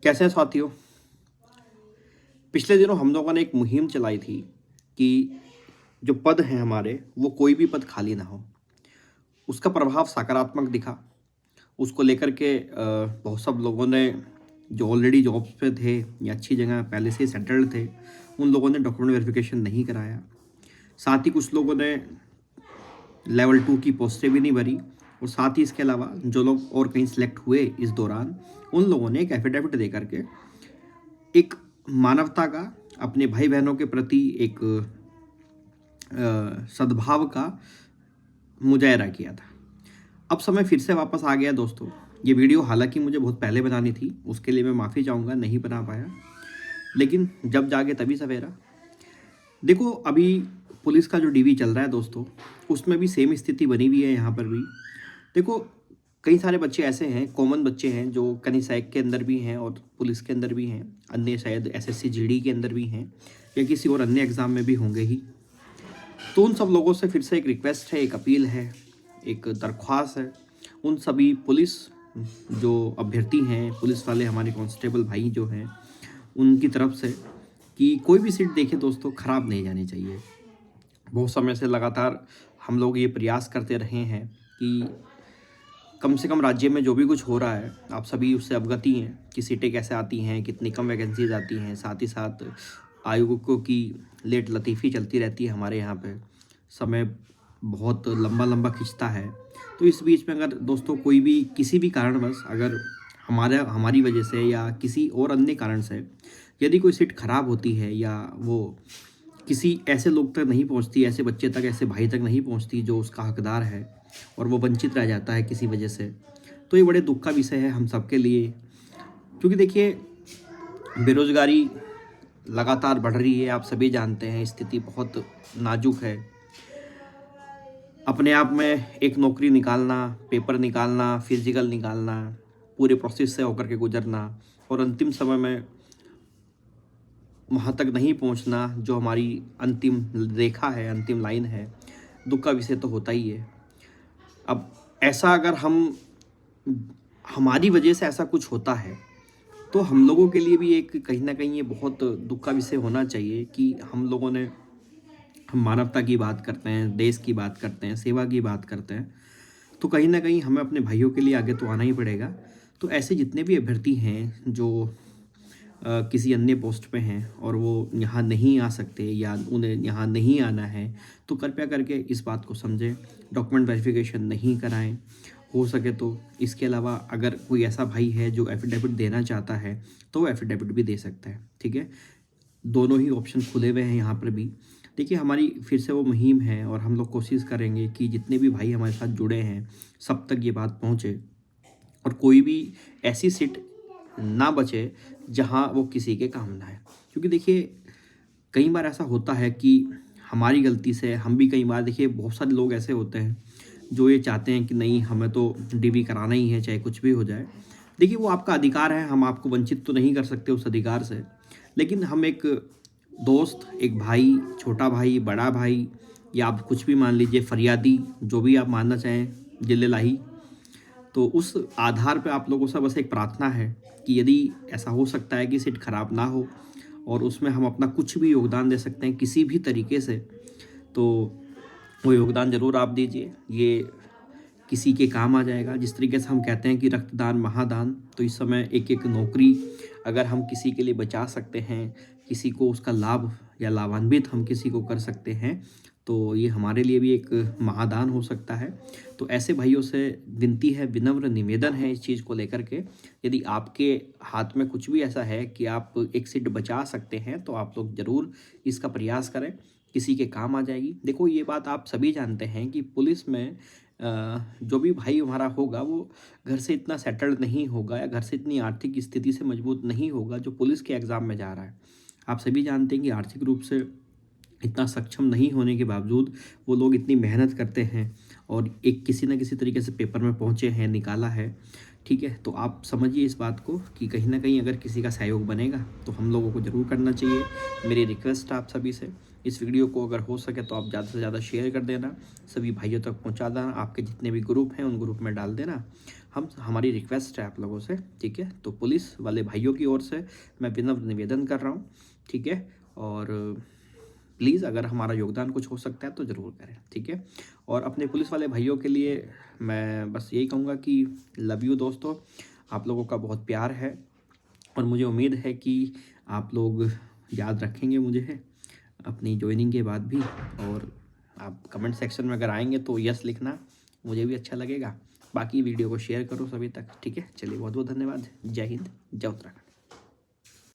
कैसे हैं साथियों। पिछले दिनों हम लोगों ने एक मुहिम चलाई थी कि जो पद हैं हमारे वो कोई भी पद खाली ना हो। उसका प्रभाव सकारात्मक दिखा। उसको लेकर के बहुत सब लोगों ने जो ऑलरेडी जॉब्स पे थे या अच्छी जगह पहले से सेटल्ड थे, उन लोगों ने डॉक्यूमेंट वेरिफिकेशन नहीं कराया। साथ ही कुछ लोगों ने लेवल 2 की पोस्टें भी नहीं भरी, और साथ ही इसके अलावा जो लोग और कहीं सेलेक्ट हुए इस दौरान, उन लोगों ने एक एफिडेविट दे करके एक मानवता का, अपने भाई बहनों के प्रति एक सद्भाव का मुजाहरा किया था। अब समय फिर से वापस आ गया दोस्तों। ये वीडियो हालांकि मुझे बहुत पहले बनानी थी, उसके लिए मैं माफ़ी चाहूँगा, नहीं बना पाया। लेकिन जब जागे तभी सवेरा। देखो, अभी पुलिस का जो डीवी चल रहा है दोस्तों, उसमें भी सेम स्थिति बनी हुई है। यहाँ पर भी देखो, कई सारे बच्चे ऐसे हैं, कॉमन बच्चे हैं, जो कनिसैक के अंदर भी हैं और पुलिस के अंदर भी हैं, अन्य शायद एसएससी जीडी के अंदर भी हैं, या किसी और अन्य एग्ज़ाम में भी होंगे ही। तो उन सब लोगों से फिर से एक रिक्वेस्ट है, एक अपील है, एक दरख्वास्त है उन सभी पुलिस जो अभ्यर्थी हैं, पुलिस वाले हमारे कांस्टेबल भाई जो हैं, उनकी तरफ से कि कोई भी सीट देखे दोस्तों ख़राब नहीं जानी चाहिए। बहुत समय से लगातार हम लोग ये प्रयास करते रहे हैं कि कम से कम राज्य में जो भी कुछ हो रहा है, आप सभी उससे अवगत ही हैं कि सीटें कैसे आती हैं, कितनी कम वैकेंसीज आती हैं। साथ ही साथ आयोगों की लेट लतीफ़ी चलती रहती है हमारे यहाँ पे, समय बहुत लंबा लंबा खिंचता है। तो इस बीच में अगर दोस्तों कोई भी किसी भी कारणवश अगर हमारी वजह से या किसी और अन्य कारण से यदि कोई सीट खराब होती है, या वो किसी ऐसे लोग तक नहीं पहुंचती, ऐसे बच्चे तक, ऐसे भाई तक नहीं पहुंचती जो उसका हकदार है, और वो वंचित रह जाता है किसी वजह से, तो ये बड़े दुख का विषय है हम सबके लिए। क्योंकि देखिए, बेरोज़गारी लगातार बढ़ रही है, आप सभी जानते हैं, स्थिति बहुत नाजुक है। अपने आप में एक नौकरी निकालना, पेपर निकालना, फिजिकल निकालना, पूरे प्रोसेस से होकर के गुजरना, और अंतिम समय में वहाँ तक नहीं पहुँचना जो हमारी अंतिम रेखा है, अंतिम लाइन है, दुख का विषय तो होता ही है। अब ऐसा अगर हमारी वजह से ऐसा कुछ होता है, तो हम लोगों के लिए भी एक कहीं ना कहीं ये बहुत दुख का विषय होना चाहिए कि हम मानवता की बात करते हैं, देश की बात करते हैं, सेवा की बात करते हैं, तो कहीं ना कहीं हमें अपने भाइयों के लिए आगे तो आना ही पड़ेगा। तो ऐसे जितने भी अभ्यर्थी हैं जो किसी अन्य पोस्ट पे हैं और वो यहाँ नहीं आ सकते या उन्हें यहाँ नहीं आना है, तो कृपया करके इस बात को समझें, डॉक्यूमेंट वेरिफिकेशन नहीं कराएं। हो सके तो इसके अलावा अगर कोई ऐसा भाई है जो एफिडेविट देना चाहता है, तो वो एफिडेविट भी दे सकता है, ठीक है। दोनों ही ऑप्शन खुले हुए हैं यहाँ पर भी। देखिए, हमारी फिर से वो मुहिम है, और हम लोग कोशिश करेंगे कि जितने भी भाई हमारे साथ जुड़े हैं सब तक ये बात पहुँचे, और कोई भी ऐसी सीट ना बचे जहाँ वो किसी के काम ना है। क्योंकि देखिए, कई बार ऐसा होता है कि हमारी गलती से हम भी कई बार, देखिए बहुत सारे लोग ऐसे होते हैं जो ये चाहते हैं कि नहीं, हमें तो डीवी कराना ही है चाहे कुछ भी हो जाए। देखिए, वो आपका अधिकार है, हम आपको वंचित तो नहीं कर सकते उस अधिकार से। लेकिन हम एक दोस्त, एक भाई, छोटा भाई, बड़ा भाई, या आप कुछ भी मान लीजिए, फरियादी, जो भी आप मानना चाहें, जिले लाही, तो उस आधार पे आप लोगों से बस एक प्रार्थना है कि यदि ऐसा हो सकता है कि सीट खराब ना हो और उसमें हम अपना कुछ भी योगदान दे सकते हैं किसी भी तरीके से, तो वो योगदान ज़रूर आप दीजिए। ये किसी के काम आ जाएगा। जिस तरीके से हम कहते हैं कि रक्तदान महादान, तो इस समय एक एक नौकरी अगर हम किसी के लिए बचा सकते हैं, किसी को उसका लाभ या लाभान्वित हम किसी को कर सकते हैं, तो ये हमारे लिए भी एक महादान हो सकता है। तो ऐसे भाइयों से विनती है, विनम्र निवेदन है इस चीज़ को लेकर के, यदि आपके हाथ में कुछ भी ऐसा है कि आप एक सीट बचा सकते हैं, तो आप लोग ज़रूर इसका प्रयास करें, किसी के काम आ जाएगी। देखो, ये बात आप सभी जानते हैं कि पुलिस में जो भी भाई हमारा होगा, वो घर से इतना सेटल्ड नहीं होगा, या घर से इतनी आर्थिक स्थिति से मजबूत नहीं होगा जो पुलिस के एग्ज़ाम में जा रहा है। आप सभी जानते हैं कि आर्थिक रूप से इतना सक्षम नहीं होने के बावजूद वो लोग इतनी मेहनत करते हैं और एक किसी न किसी तरीके से पेपर में पहुँचे हैं, निकाला है, ठीक है। तो आप समझिए इस बात को कि कहीं ना कहीं अगर किसी का सहयोग बनेगा तो हम लोगों को ज़रूर करना चाहिए। मेरी रिक्वेस्ट है आप सभी से, इस वीडियो को अगर हो सके तो आप ज़्यादा से ज़्यादा शेयर कर देना, सभी भाइयों तक पहुंचा देना, आपके जितने भी ग्रुप हैं उन ग्रुप में डाल देना। हमारी रिक्वेस्ट है आप लोगों से, ठीक है। तो पुलिस वाले भाइयों की ओर से मैं विनम्र निवेदन कर रहा हूँ, ठीक है। और प्लीज़ अगर हमारा योगदान कुछ हो सकता है तो ज़रूर करें, ठीक है। और अपने पुलिस वाले भाइयों के लिए मैं बस यही कहूँगा कि लव यू दोस्तों, आप लोगों का बहुत प्यार है और मुझे उम्मीद है कि आप लोग याद रखेंगे मुझे अपनी ज्वाइनिंग के बाद भी। और आप कमेंट सेक्शन में अगर आएंगे तो यस लिखना, मुझे भी अच्छा लगेगा। बाकी वीडियो को शेयर करो सभी तक, ठीक है। चलिए बहुत बहुत धन्यवाद। जय हिंद, जय उत्तराखंड।